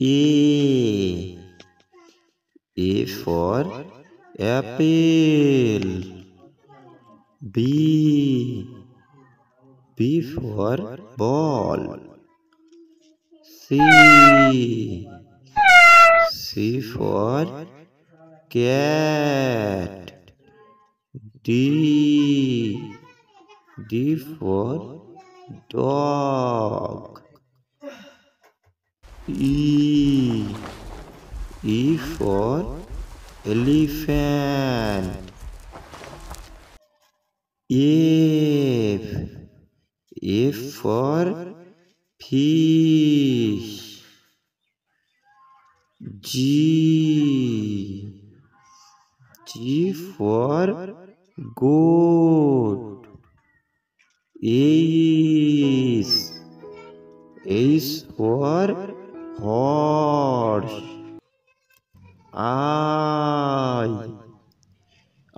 A. A for apple. B. B for ball. C. C for cat. D. D for dog. E. E for elephant. F. F for fish. G. G for goat. H. H for horse.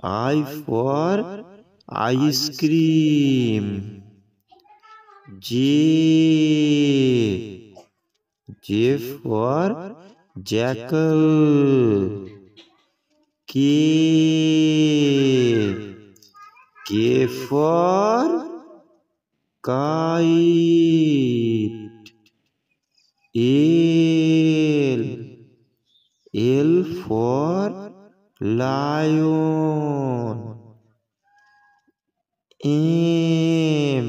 I for ice cream. J. J for jackal. K. K for kite. L. L for lion. M.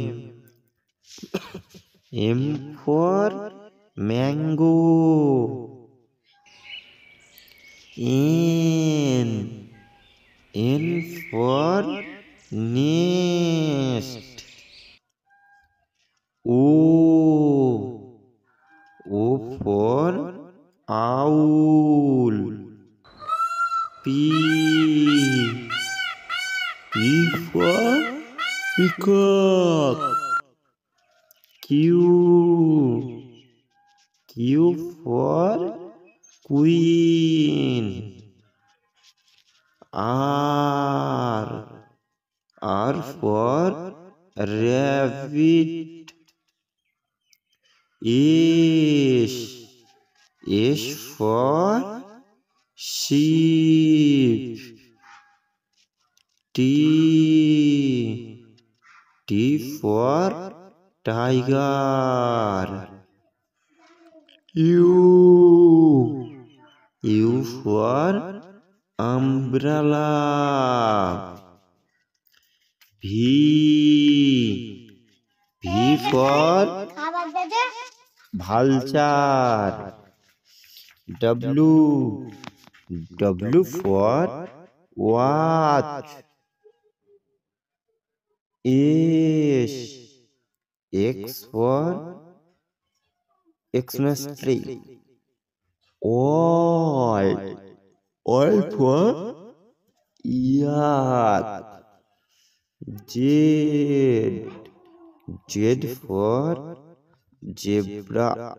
M for mango. N. N for nest. O. O for owl. P. P for peacock. Q. Q for queen. R. R for rabbit. S. S for sheep. T. T for tiger. U. U for umbrella. V. V for vulture. W. W for watch. X. X for Xmas tree. Y. Y for yak. Z. Z for zebra.